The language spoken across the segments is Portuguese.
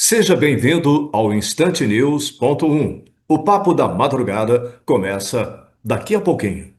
Seja bem-vindo ao Instante News ponto 1. O papo da madrugada começa daqui a pouquinho.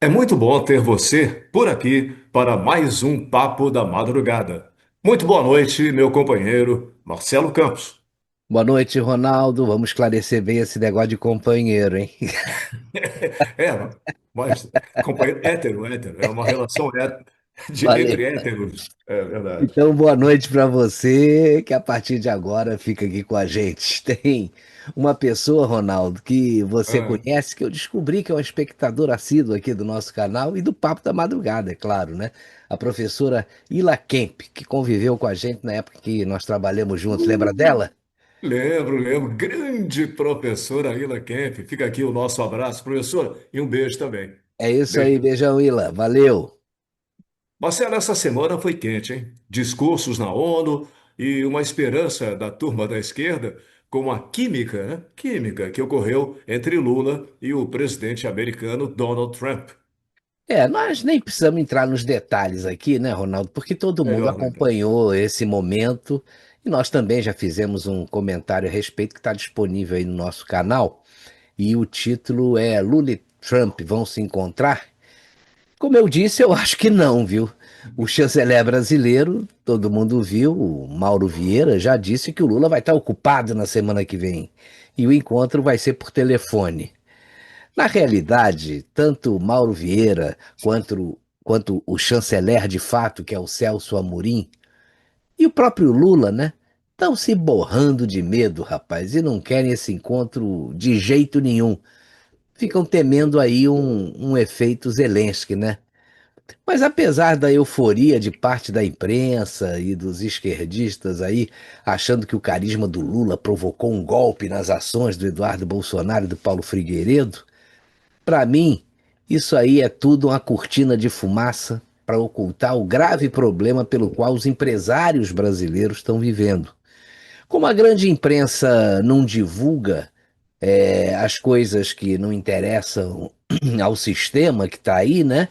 É muito bom ter você por aqui para mais um papo da madrugada. Muito boa noite, meu companheiro Marcelo Campos. Boa noite, Ronaldo. Vamos esclarecer bem esse negócio de companheiro, hein? É, mas companheiro hétero, é uma relação Valeu. entre héteros, é verdade. Então, boa noite para você, que a partir de agora fica aqui com a gente. Tem uma pessoa, Ronaldo, que você Ah, conhece, que eu descobri que é um espectador assíduo aqui do nosso canal e do Papo da Madrugada, é claro, né? A professora Ila Kemp, que conviveu com a gente na época que nós trabalhamos juntos. Lembra uh, dela? lembro. Grande professora Ila Kemp. Fica aqui o nosso abraço, professora, e um beijo também. É isso aí, Beijo. beijão, Ila. Valeu. Marcelo, essa semana foi quente, hein? Discursos na ONU e uma esperança da turma da esquerda com a química, né? Química que ocorreu entre Lula e o presidente americano Donald Trump. Nós nem precisamos entrar nos detalhes aqui, né, Ronaldo? Porque todo mundo Melhor não entrar. acompanhou esse momento e nós também já fizemos um comentário a respeito que está disponível aí no nosso canal. E o título é Lula e Trump vão se encontrar? Como eu disse, eu acho que não, viu? O chanceler brasileiro, todo mundo viu, o Mauro Vieira já disse que o Lula vai estar ocupado na semana que vem e o encontro vai ser por telefone. Na realidade, tanto Mauro Vieira quanto o chanceler de fato, que é o Celso Amorim, e o próprio Lula, né? Estão se borrando de medo, rapaz, e não querem esse encontro de jeito nenhum. Ficam temendo aí um efeito Zelensky, né? Mas apesar da euforia de parte da imprensa e dos esquerdistas aí, achando que o carisma do Lula provocou um golpe nas ações do Eduardo Bolsonaro e do Paulo Figueiredo, para mim, isso aí é tudo uma cortina de fumaça para ocultar o grave problema pelo qual os empresários brasileiros estão vivendo. Como a grande imprensa não divulga as coisas que não interessam ao sistema que está aí, né?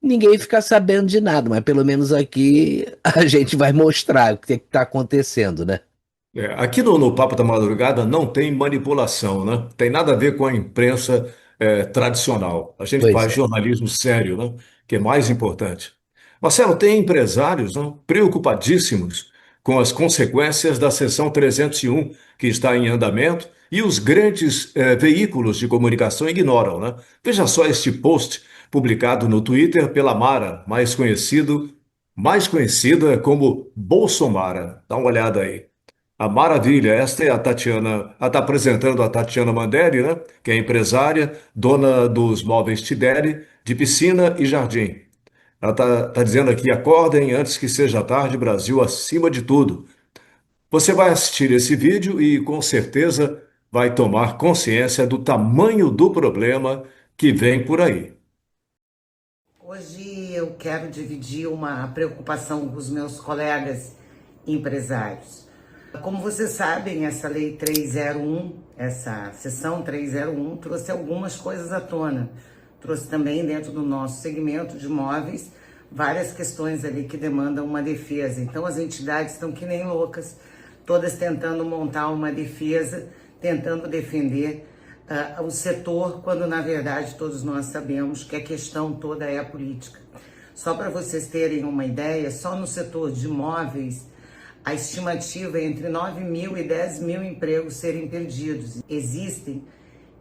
Ninguém fica sabendo de nada, mas pelo menos aqui a gente vai mostrar o que está acontecendo, né? Aqui no Papo da Madrugada não tem manipulação, né? Tem nada a ver com a imprensa tradicional. A gente Pois faz é. jornalismo sério, né? Que é mais importante. Marcelo, tem empresários, né, preocupadíssimos com as consequências da Seção 301 que está em andamento e os grandes veículos de comunicação ignoram, né? Veja só este post publicado no Twitter pela Mara, mais conhecida como Bolsomara. Dá uma olhada aí. A maravilha, esta é a Tatiana, ela está apresentando a Tatiana Manderi, né? Que é empresária, dona dos móveis Tideri, de piscina e jardim. Ela está dizendo aqui: acordem antes que seja tarde, Brasil acima de tudo. Você vai assistir esse vídeo e com certeza vai tomar consciência do tamanho do problema que vem por aí. Hoje eu quero dividir uma preocupação com os meus colegas empresários. Como vocês sabem, essa lei 301, essa sessão 301, trouxe algumas coisas à tona. Trouxe também dentro do nosso segmento de imóveis várias questões ali que demandam uma defesa. Então as entidades estão que nem loucas, todas tentando montar uma defesa, tentando defender o setor, quando na verdade todos nós sabemos que a questão toda é a política. Só para vocês terem uma ideia, só no setor de imóveis, a estimativa é entre 9 mil e 10 mil empregos serem perdidos. Existem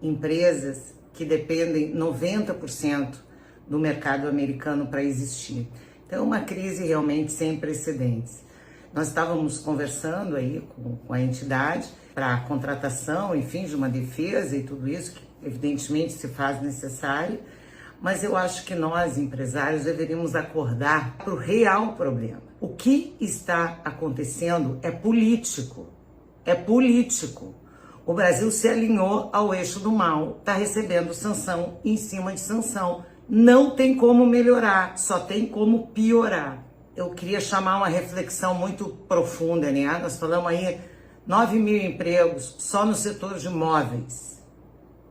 empresas que dependem 90% do mercado americano para existir. Então, é uma crise realmente sem precedentes. Nós estávamos conversando aí com a entidade para a contratação, enfim, de uma defesa e tudo isso, que evidentemente se faz necessário, Mas eu acho que nós, empresários, deveríamos acordar para o real problema. O que está acontecendo é político. É político. O Brasil se alinhou ao eixo do mal, está recebendo sanção em cima de sanção. Não tem como melhorar, só tem como piorar. Eu queria chamar uma reflexão muito profunda, né? Nós falamos aí 9 mil empregos só no setor de imóveis,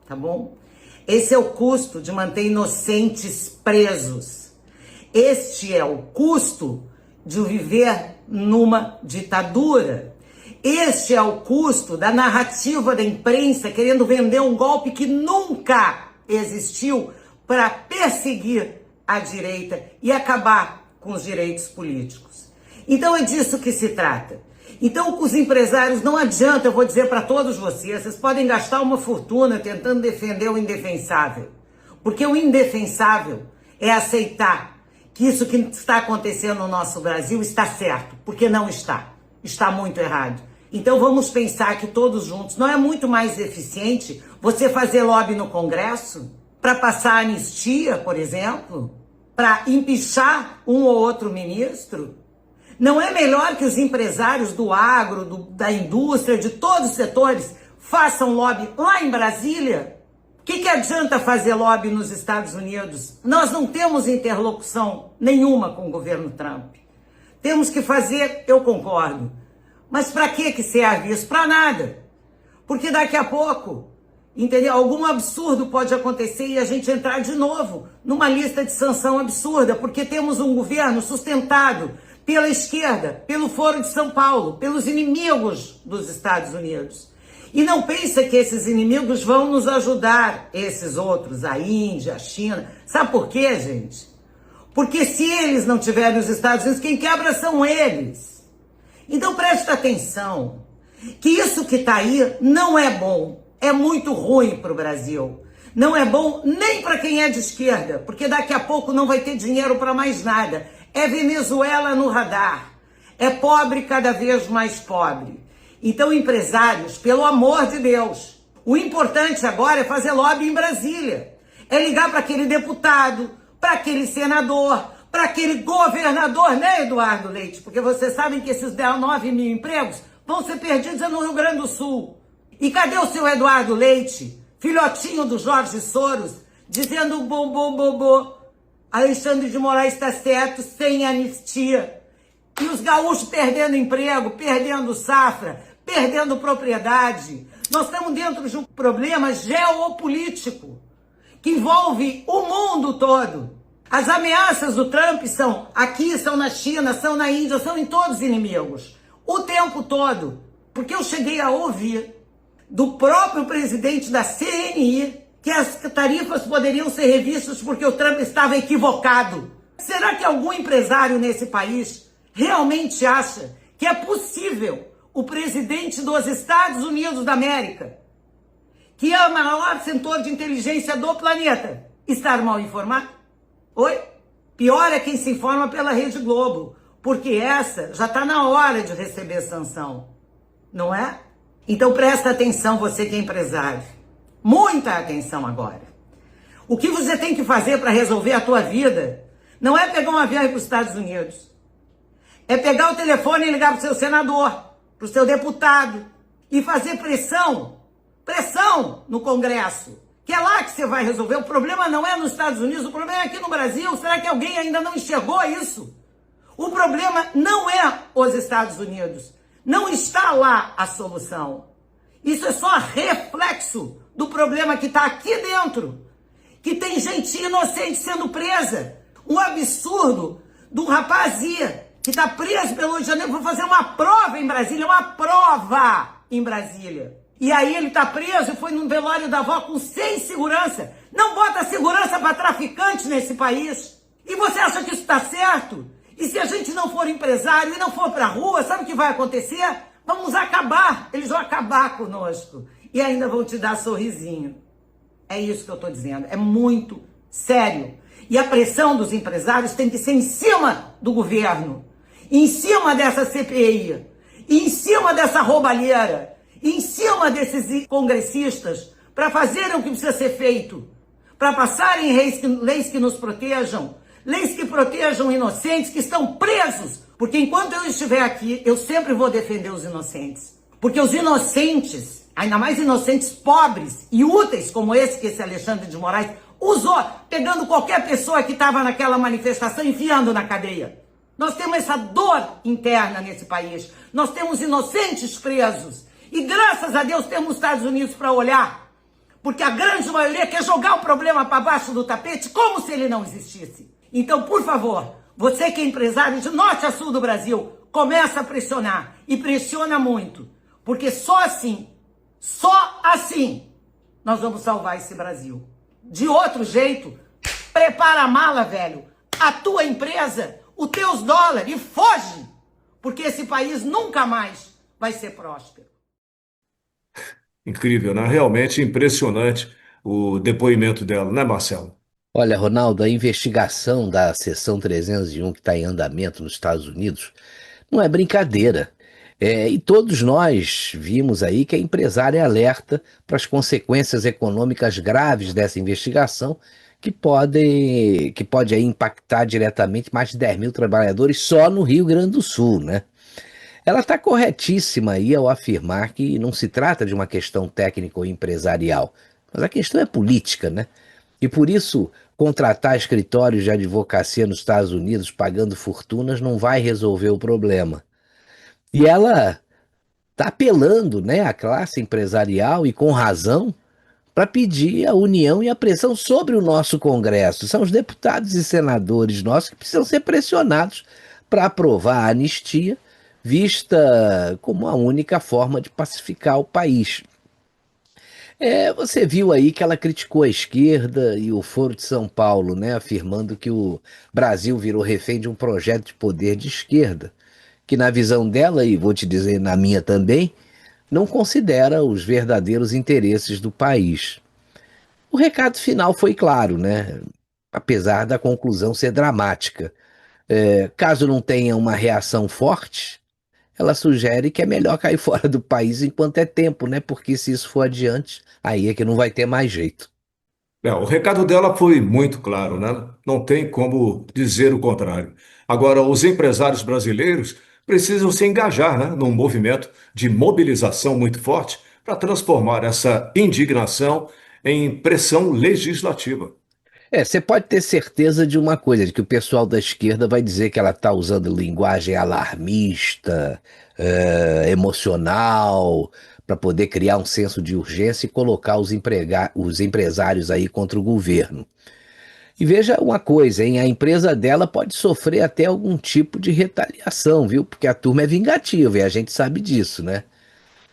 tá bom? Esse é o custo de manter inocentes presos. Este é o custo de viver numa ditadura. Este é o custo da narrativa da imprensa querendo vender um golpe que nunca existiu para perseguir a direita e acabar com os direitos políticos. Então é disso que se trata. Então com os empresários não adianta, eu vou dizer para todos vocês podem gastar uma fortuna tentando defender o indefensável. Porque o indefensável é aceitar que isso que está acontecendo no nosso Brasil está certo, porque não está. Está muito errado. Então vamos pensar que todos juntos, não é muito mais eficiente você fazer lobby no Congresso para passar anistia, por exemplo, para empichar um ou outro ministro? Não é melhor que os empresários do agro, da indústria, de todos os setores, façam lobby lá em Brasília? O que adianta fazer lobby nos Estados Unidos? Nós não temos interlocução nenhuma com o governo Trump. Temos que fazer, eu concordo. Mas para que serve isso? Para nada. Porque daqui a pouco, entendeu? Algum absurdo pode acontecer e a gente entrar de novo numa lista de sanção absurda, porque temos um governo sustentado pela esquerda, pelo Foro de São Paulo, pelos inimigos dos Estados Unidos. E não pensa que esses inimigos vão nos ajudar, esses outros, a Índia, a China. Sabe por quê, gente? Porque se eles não tiverem os Estados Unidos, quem quebra são eles. Então preste atenção, que isso que está aí não é bom, é muito ruim para o Brasil. Não é bom nem para quem é de esquerda, porque daqui a pouco não vai ter dinheiro para mais nada. É Venezuela no radar, é pobre cada vez mais pobre. Então, empresários, pelo amor de Deus, o importante agora é fazer lobby em Brasília. É ligar para aquele deputado, para aquele senador, para aquele governador, né, Eduardo Leite? Porque vocês sabem que esses 9 mil empregos vão ser perdidos no Rio Grande do Sul. E cadê o seu Eduardo Leite, filhotinho do Jorge Soros, dizendo bom, Alexandre de Moraes está certo, sem anistia. E os gaúchos perdendo emprego, perdendo safra, perdendo propriedade. Nós estamos dentro de um problema geopolítico que envolve o mundo todo. As ameaças do Trump são aqui, são na China, são na Índia, são em todos os inimigos. O tempo todo. Porque eu cheguei a ouvir do próprio presidente da CNI que as tarifas poderiam ser revistas porque o Trump estava equivocado. Será que algum empresário nesse país realmente acha que é possível o presidente dos Estados Unidos da América, que é o maior setor de inteligência do planeta, estar mal informado? Oi? Pior é quem se informa pela Rede Globo, porque essa já está na hora de receber sanção, não é? Então presta atenção, você que é empresário. Muita atenção agora. O que você tem que fazer para resolver a tua vida não é pegar um avião e ir para os Estados Unidos. É pegar o telefone e ligar para o seu senador, para o seu deputado e fazer pressão no Congresso. Que é lá que você vai resolver. O problema não é nos Estados Unidos, o problema é aqui no Brasil. Será que alguém ainda não enxergou isso? O problema não é os Estados Unidos. Não está lá a solução. Isso é só reflexo do problema que está aqui dentro. Que tem gente inocente sendo presa. Um absurdo de um rapazinho que está preso pelo Rio de Janeiro para fazer uma prova em Brasília. Uma prova em Brasília. E aí ele está preso e foi num velório da avó sem segurança. Não bota segurança para traficante nesse país. E você acha que isso está certo? E se a gente não for empresário e não for para a rua, sabe o que vai acontecer? Vamos acabar. Eles vão acabar conosco. E ainda vão te dar sorrisinho. É isso que eu estou dizendo. É muito sério. E a pressão dos empresários tem que ser em cima do governo. Em cima dessa CPI. Em cima dessa roubalheira. Em cima desses congressistas. Para fazerem o que precisa ser feito. para passarem leis que nos protejam, leis que protejam inocentes que estão presos. Porque enquanto eu estiver aqui, eu sempre vou defender os inocentes. Porque os inocentes, ainda mais inocentes pobres e úteis, como esse Alexandre de Moraes usou, pegando qualquer pessoa que estava naquela manifestação e enfiando na cadeia. Nós temos essa dor interna nesse país. Nós temos inocentes presos. E graças a Deus temos os Estados Unidos para olhar. Porque a grande maioria quer jogar o problema para baixo do tapete como se ele não existisse. Então, por favor, você que é empresário de norte a sul do Brasil, começa a pressionar. E pressiona muito. Porque só assim, nós vamos salvar esse Brasil. De outro jeito, prepara a mala, velho. A tua empresa, os teus dólares e foge. Porque esse país nunca mais vai ser próspero. Incrível, né? Realmente impressionante o depoimento dela, né, Marcelo? Olha, Ronaldo, a investigação da Seção 301 que está em andamento nos Estados Unidos não é brincadeira. E todos nós vimos aí que a empresária alerta para as consequências econômicas graves dessa investigação, que pode aí impactar diretamente mais de 10 mil trabalhadores só no Rio Grande do Sul, né? Ela está corretíssima aí ao afirmar que não se trata de uma questão técnica ou empresarial, mas a questão é política, né? E por isso, contratar escritórios de advocacia nos Estados Unidos pagando fortunas não vai resolver o problema. E ela está apelando, né, à classe empresarial e com razão para pedir a união e a pressão sobre o nosso Congresso. São os deputados e senadores nossos que precisam ser pressionados para aprovar a anistia, vista como a única forma de pacificar o país. Você viu aí que ela criticou a esquerda e o Foro de São Paulo, né, afirmando que o Brasil virou refém de um projeto de poder de esquerda, que na visão dela, e vou te dizer na minha também, não considera os verdadeiros interesses do país. O recado final foi claro, né? Apesar da conclusão ser dramática. Caso não tenha uma reação forte, ela sugere que é melhor cair fora do país enquanto é tempo, né? Porque se isso for adiante, aí é que não vai ter mais jeito. O recado dela foi muito claro, né? Não tem como dizer o contrário. Agora, os empresários brasileiros precisam se engajar, né, num movimento de mobilização muito forte para transformar essa indignação em pressão legislativa. Você pode ter certeza de uma coisa, de que o pessoal da esquerda vai dizer que ela está usando linguagem alarmista, emocional, para poder criar um senso de urgência e colocar os empresários aí contra o governo. E veja uma coisa, hein? A empresa dela pode sofrer até algum tipo de retaliação, viu? Porque a turma é vingativa e a gente sabe disso, né?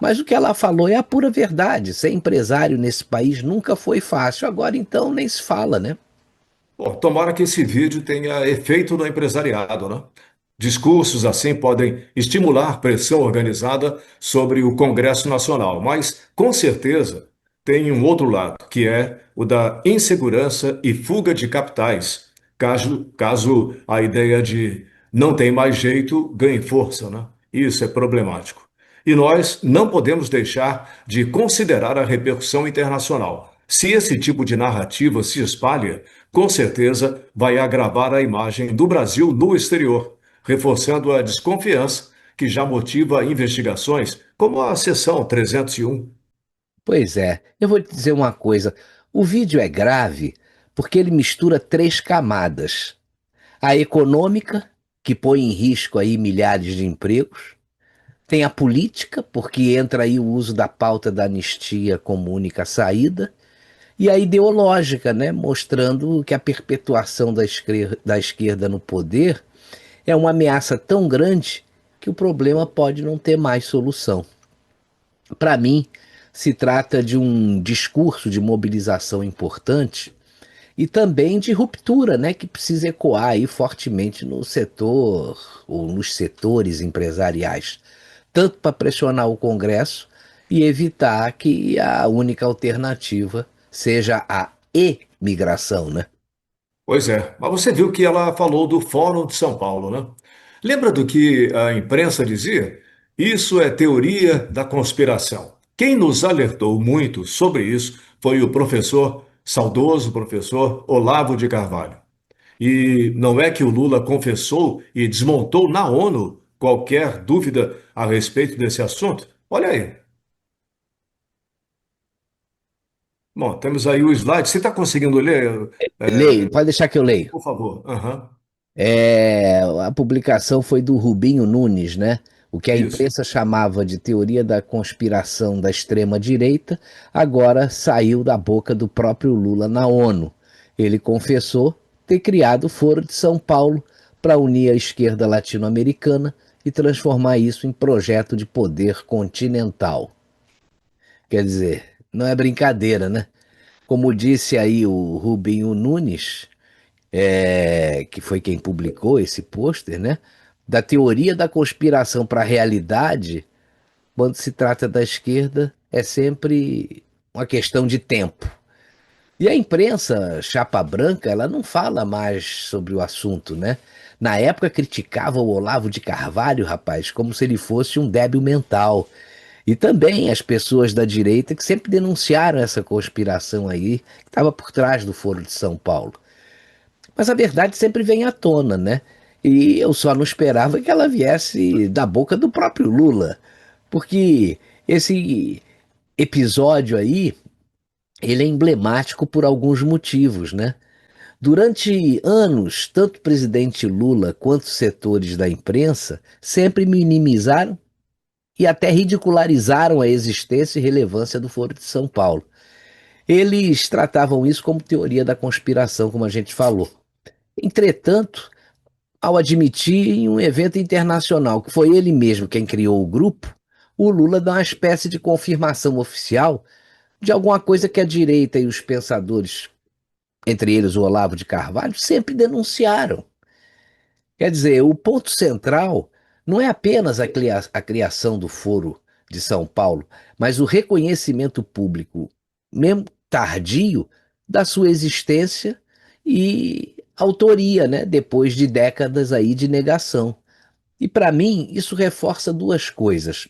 Mas o que ela falou é a pura verdade. Ser empresário nesse país nunca foi fácil. Agora então nem se fala, né? Bom, tomara que esse vídeo tenha efeito no empresariado, né? Discursos assim podem estimular pressão organizada sobre o Congresso Nacional, mas com certeza tem um outro lado, que é o da insegurança e fuga de capitais, caso a ideia de não tem mais jeito ganhe força, né? Isso é problemático. E nós não podemos deixar de considerar a repercussão internacional. Se esse tipo de narrativa se espalha, com certeza vai agravar a imagem do Brasil no exterior, reforçando a desconfiança que já motiva investigações como a Seção 301. Pois é, eu vou te dizer uma coisa. O vídeo é grave porque ele mistura três camadas. A econômica, que põe em risco aí milhares de empregos. Tem a política, porque entra aí o uso da pauta da anistia como única saída. E a ideológica, né, mostrando que a perpetuação da esquerda no poder é uma ameaça tão grande que o problema pode não ter mais solução. Para mim, se trata de um discurso de mobilização importante e também de ruptura, né, que precisa ecoar aí fortemente no setor ou nos setores empresariais, tanto para pressionar o Congresso e evitar que a única alternativa seja a emigração, né? Pois é, mas você viu que ela falou do Fórum de São Paulo, né? Lembra do que a imprensa dizia? Isso é teoria da conspiração. Quem nos alertou muito sobre isso foi o professor saudoso professor Olavo de Carvalho. E não é que o Lula confessou e desmontou na ONU qualquer dúvida a respeito desse assunto? Olha aí. Bom, temos aí o slide. Você está conseguindo ler? Leio, pode deixar que eu leio. Por favor. Aham. A publicação foi do Rubinho Nunes, né? O que a Isso. imprensa chamava de teoria da conspiração da extrema-direita, agora saiu da boca do próprio Lula na ONU. Ele confessou ter criado o Foro de São Paulo para unir a esquerda latino-americana e transformar isso em projeto de poder continental. Quer dizer, não é brincadeira, né? Como disse aí o Rubinho Nunes, que foi quem publicou esse pôster, né? Da teoria da conspiração para a realidade, quando se trata da esquerda, é sempre uma questão de tempo. E a imprensa chapa branca, ela não fala mais sobre o assunto, né? Na época criticava o Olavo de Carvalho, rapaz, como se ele fosse um débil mental. E também as pessoas da direita que sempre denunciaram essa conspiração aí, que estava por trás do Foro de São Paulo. Mas a verdade sempre vem à tona, né? E eu só não esperava que ela viesse da boca do próprio Lula. Porque esse episódio aí, ele é emblemático por alguns motivos, né? Durante anos, tanto o presidente Lula quanto os setores da imprensa sempre minimizaram e até ridicularizaram a existência e relevância do Foro de São Paulo. Eles tratavam isso como teoria da conspiração, como a gente falou. Entretanto, ao admitir em um evento internacional que foi ele mesmo quem criou o grupo, o Lula dá uma espécie de confirmação oficial de alguma coisa que a direita e os pensadores, entre eles o Olavo de Carvalho, sempre denunciaram. Quer dizer, o ponto central não é apenas a criação do Foro de São Paulo, mas o reconhecimento público, mesmo tardio, da sua existência e autoria, né, depois de décadas aí de negação. E para mim, isso reforça duas coisas.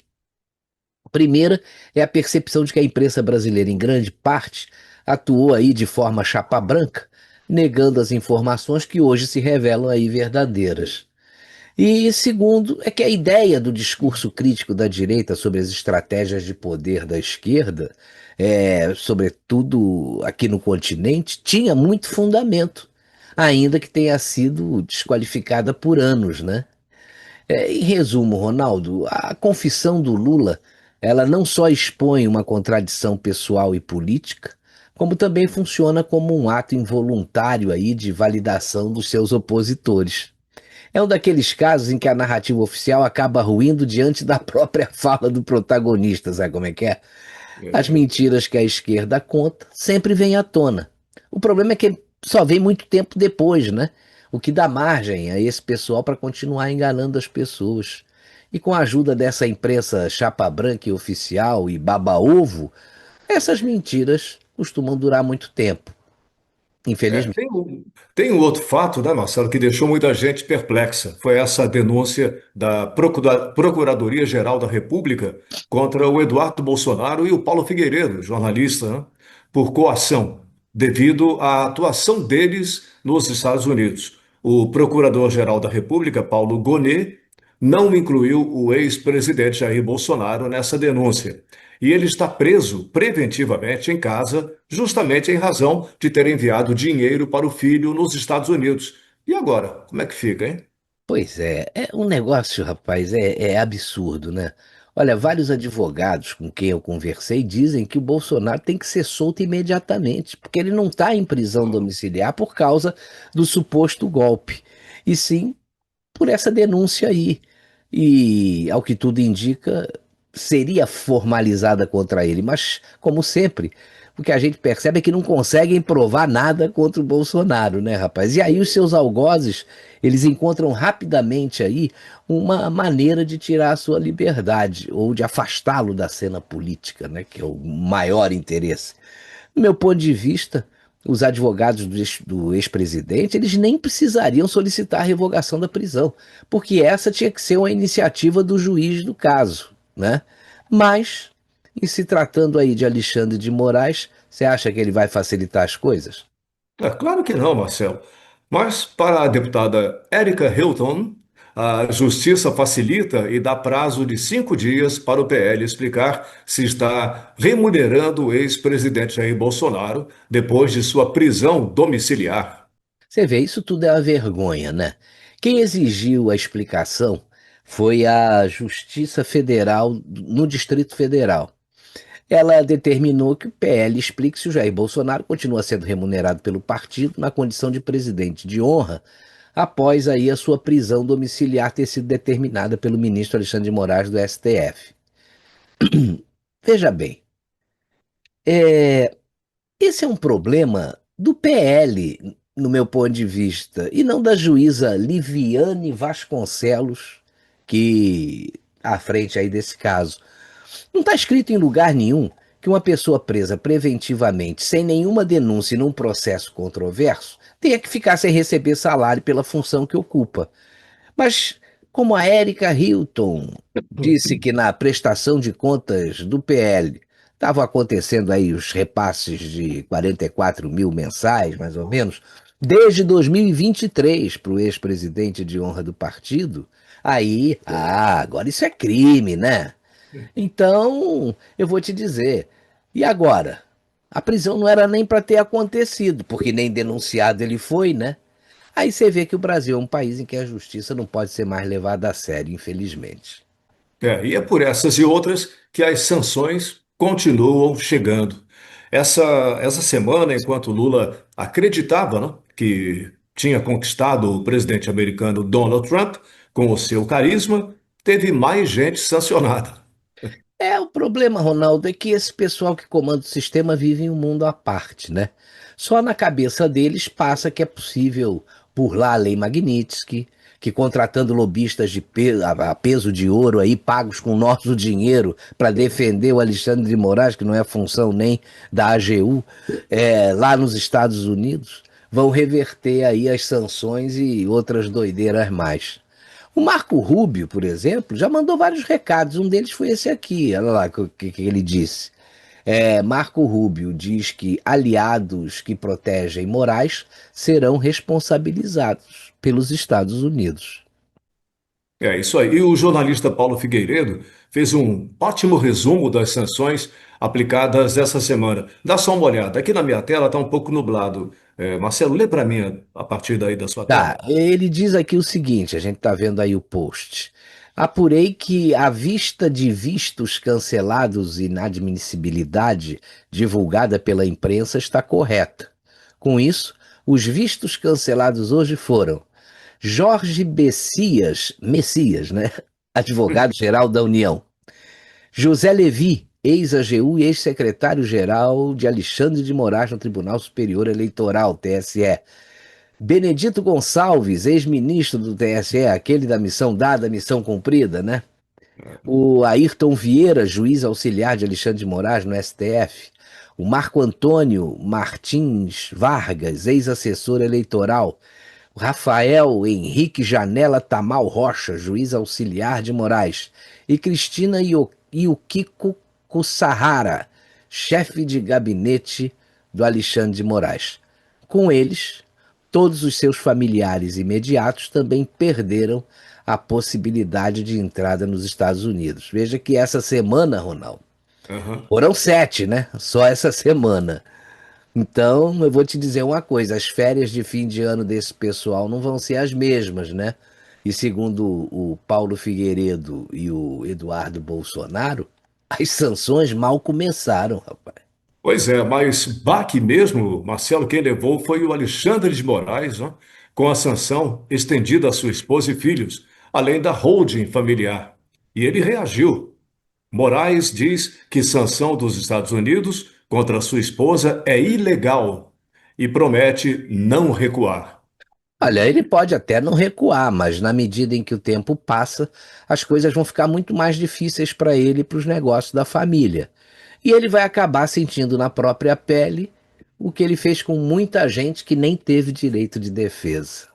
A primeira é a percepção de que a imprensa brasileira, em grande parte, atuou aí de forma chapa branca, negando as informações que hoje se revelam aí verdadeiras. E segundo, é que a ideia do discurso crítico da direita sobre as estratégias de poder da esquerda, sobretudo aqui no continente, tinha muito fundamento, ainda que tenha sido desqualificada por anos, né? Em resumo, Ronaldo, a confissão do Lula, ela não só expõe uma contradição pessoal e política, como também funciona como um ato involuntário aí de validação dos seus opositores. É um daqueles casos em que a narrativa oficial acaba ruindo diante da própria fala do protagonista, sabe como é que é? As É. mentiras que a esquerda conta sempre vêm à tona. O problema é que só vem muito tempo depois, né? O que dá margem a esse pessoal para continuar enganando as pessoas. E com a ajuda dessa imprensa chapa branca e oficial e baba-ovo, essas mentiras costumam durar muito tempo, É, infelizmente. tem um outro fato, né, Marcelo, que deixou muita gente perplexa. Foi essa denúncia da Procuradoria-Geral da República contra o Eduardo Bolsonaro e o Paulo Figueiredo, jornalista, né, por coação, devido à atuação deles nos Estados Unidos. O Procurador-Geral da República, Paulo Gonet, não incluiu o ex-presidente Jair Bolsonaro nessa denúncia. E ele está preso preventivamente em casa, justamente em razão de ter enviado dinheiro para o filho nos Estados Unidos. E agora, como é que fica, hein? Pois é um negócio, rapaz, é absurdo, né? Olha, vários advogados com quem eu conversei dizem que o Bolsonaro tem que ser solto imediatamente, porque ele não está em prisão domiciliar por causa do suposto golpe, e sim por essa denúncia aí. E, ao que tudo indica, seria formalizada contra ele. Mas, como sempre, o que a gente percebe é que não conseguem provar nada contra o Bolsonaro, né, rapaz? E aí os seus algozes, eles encontram rapidamente aí uma maneira de tirar a sua liberdade ou de afastá-lo da cena política, né, que é o maior interesse. Do meu ponto de vista, os advogados do ex-presidente, eles nem precisariam solicitar a revogação da prisão, porque essa tinha que ser uma iniciativa do juiz do caso, né? Mas, em se tratando aí de Alexandre de Moraes, Você acha que ele vai facilitar as coisas? É claro que não, Marcelo. Mas, para a deputada Erika Hilton, a justiça facilita e dá prazo de 5 dias para o PL explicar se está remunerando o ex-presidente Jair Bolsonaro depois de sua prisão domiciliar. Você vê, isso tudo é uma vergonha, né? Quem exigiu a explicação foi a Justiça Federal no Distrito Federal. Ela determinou que o PL explique se o Jair Bolsonaro continua sendo remunerado pelo partido na condição de presidente de honra, após aí a sua prisão domiciliar ter sido determinada pelo ministro Alexandre de Moraes do STF. Veja bem, é, esse é um problema do PL, no meu ponto de vista, e não da juíza Liviane Vasconcelos, que à frente aí desse caso. Não está escrito em lugar nenhum que uma pessoa presa preventivamente, sem nenhuma denúncia e num processo controverso, tenha que ficar sem receber salário pela função que ocupa. Mas, como a Erika Hilton disse que na prestação de contas do PL estavam acontecendo aí os repasses de 44 mil mensais, mais ou menos, desde 2023 para o ex-presidente de honra do partido, aí, agora isso é crime, né? Então, eu vou te dizer. E agora? A prisão não era nem para ter acontecido, porque nem denunciado ele foi, né? Aí você vê que o Brasil é um país em que a justiça não pode ser mais levada a sério, infelizmente. E é por essas e outras que as sanções continuam chegando. Essa semana, enquanto Lula acreditava, né, que tinha conquistado o presidente americano Donald Trump com o seu carisma, teve mais gente sancionada. O problema, Ronaldo, é que esse pessoal que comanda o sistema vive em um mundo à parte, né? Só na cabeça deles passa que é possível burlar a lei Magnitsky, que contratando lobistas a peso de ouro aí, pagos com nosso dinheiro para defender o Alexandre de Moraes, que não é função nem da AGU, lá nos Estados Unidos, vão reverter aí as sanções e outras doideiras mais. O Marco Rubio, por exemplo, já mandou vários recados. Um deles foi esse aqui. Olha lá o que ele disse. Marco Rubio diz que aliados que protegem Moraes serão responsabilizados pelos Estados Unidos. É isso aí. E o jornalista Paulo Figueiredo fez um ótimo resumo das sanções aplicadas essa semana. Dá só uma olhada. Aqui na minha tela está um pouco nublado. Marcelo, lê para mim a partir daí da sua Tá, tela. ele diz aqui o seguinte, a gente está vendo aí o post. Apurei que a vista de vistos cancelados e inadmissibilidade divulgada pela imprensa está correta. Com isso, os vistos cancelados hoje foram Jorge Messias, né? Advogado-geral da União. José Levi, ex-AGU e ex-secretário-geral de Alexandre de Moraes no Tribunal Superior Eleitoral, TSE. Benedito Gonçalves, ex-ministro do TSE, aquele da missão dada, missão cumprida, né? O Ayrton Vieira, juiz auxiliar de Alexandre de Moraes no STF. O Marco Antônio Martins Vargas, ex-assessor eleitoral. O Rafael Henrique Janela Tamal Rocha, juiz auxiliar de Moraes. E Cristina Yukiko Kusahara, chefe de gabinete do Alexandre de Moraes. Com eles, todos os seus familiares imediatos também perderam a possibilidade de entrada nos Estados Unidos. Veja que essa semana, Ronaldo, Aham. foram 7, né? Só essa semana. Então, eu vou te dizer uma coisa: as férias de fim de ano desse pessoal não vão ser as mesmas, né? E segundo o Paulo Figueiredo e o Eduardo Bolsonaro, as sanções mal começaram, rapaz. Pois é, mas baque mesmo, Marcelo, quem levou foi o Alexandre de Moraes, né, com a sanção estendida à sua esposa e filhos, além da holding familiar. E ele reagiu. Moraes diz que sanção dos Estados Unidos contra sua esposa é ilegal e promete não recuar. Olha, ele pode até não recuar, mas na medida em que o tempo passa, as coisas vão ficar muito mais difíceis para ele e para os negócios da família. E ele vai acabar sentindo na própria pele o que ele fez com muita gente que nem teve direito de defesa.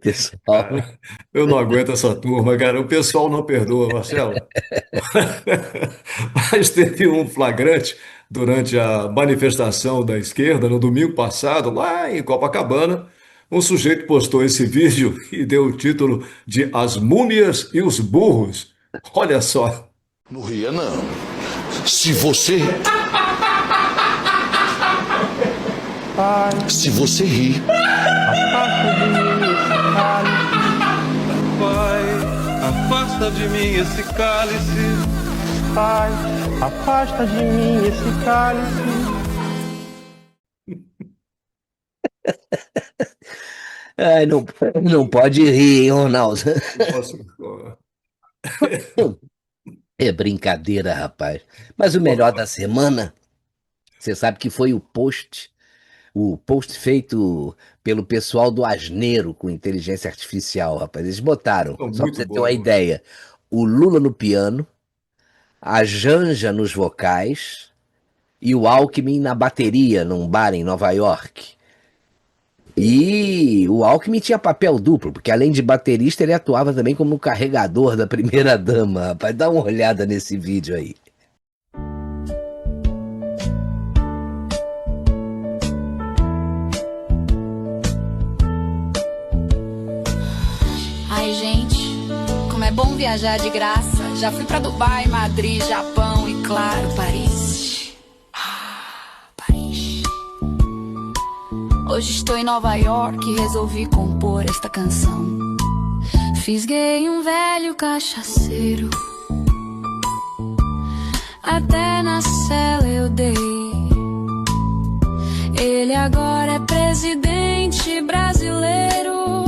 Pessoal, Cara, eu não aguento essa turma, cara. O pessoal não perdoa, Marcelo. Mas teve um flagrante durante a manifestação da esquerda no domingo passado, lá em Copacabana. Um sujeito postou esse vídeo e deu o título de As Múmias e os Burros. Olha só. Não ria, não. Se você. Se você rir, Pai, afasta de mim esse cálice. Pai, afasta de mim esse cálice. ai, não, não pode rir, hein, Ronaldo? Nossa, É brincadeira, rapaz. Mas o melhor da semana, você sabe que foi o post feito pelo pessoal do Asneiro com inteligência artificial, rapaz. Eles botaram, são só pra muito você ter uma bons. ideia, o Lula no piano, a Janja nos vocais e o Alckmin na bateria num bar em Nova York. E o Alckmin tinha papel duplo, porque além de baterista, ele atuava também como carregador da primeira-dama, rapaz. Dá uma olhada nesse vídeo aí. Ai, gente, como é bom viajar de graça. Já fui pra Dubai, Madrid, Japão e, claro, Paris. Paris. Hoje estou em Nova York e resolvi compor esta canção. Fisguei um velho cachaceiro, até na cela eu dei. Ele agora é presidente brasileiro.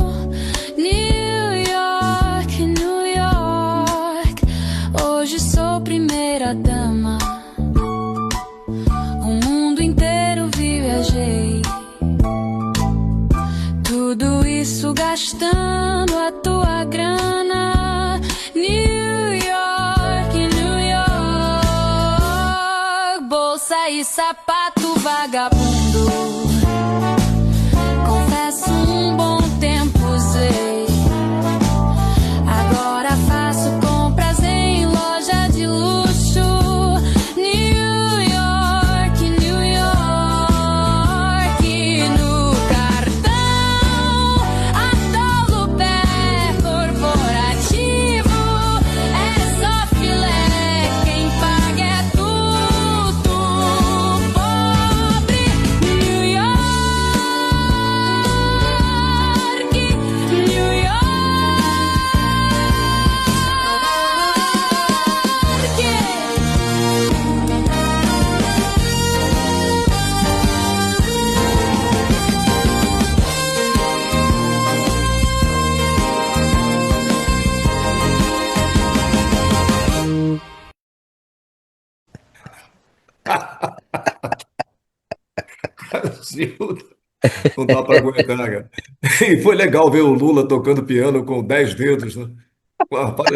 New York, New York, hoje sou primeira dama. O mundo inteiro viajei, tudo isso gastando a tua grana. New York, New York, bolsa e sapato vagabundo. Confesso, um bom tempo usei. Agora faço compras em loja de luxo. New York, New York, no cartão atolo pé corporativo. É só filé, quem paga é tudo pobre. New York, New York. Brasil, não dá para aguentar, cara. E foi legal ver o Lula tocando piano com 10 dedos, né? Rapaz,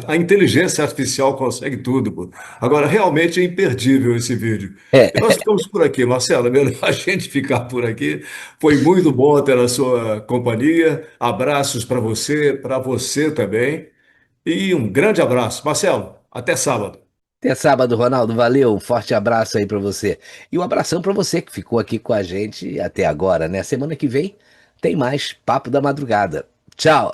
a inteligência artificial consegue tudo, pô. Agora, realmente é imperdível esse vídeo. E É, nós ficamos por aqui, Marcelo. É melhor a gente ficar por aqui. Foi muito bom ter a sua companhia. Abraços para você também. E um grande abraço. Marcelo, até sábado. até sábado, Ronaldo. Valeu, um forte abraço aí pra você. E um abração pra você que ficou aqui com a gente até agora, né? Semana que vem tem mais Papo da Madrugada. Tchau!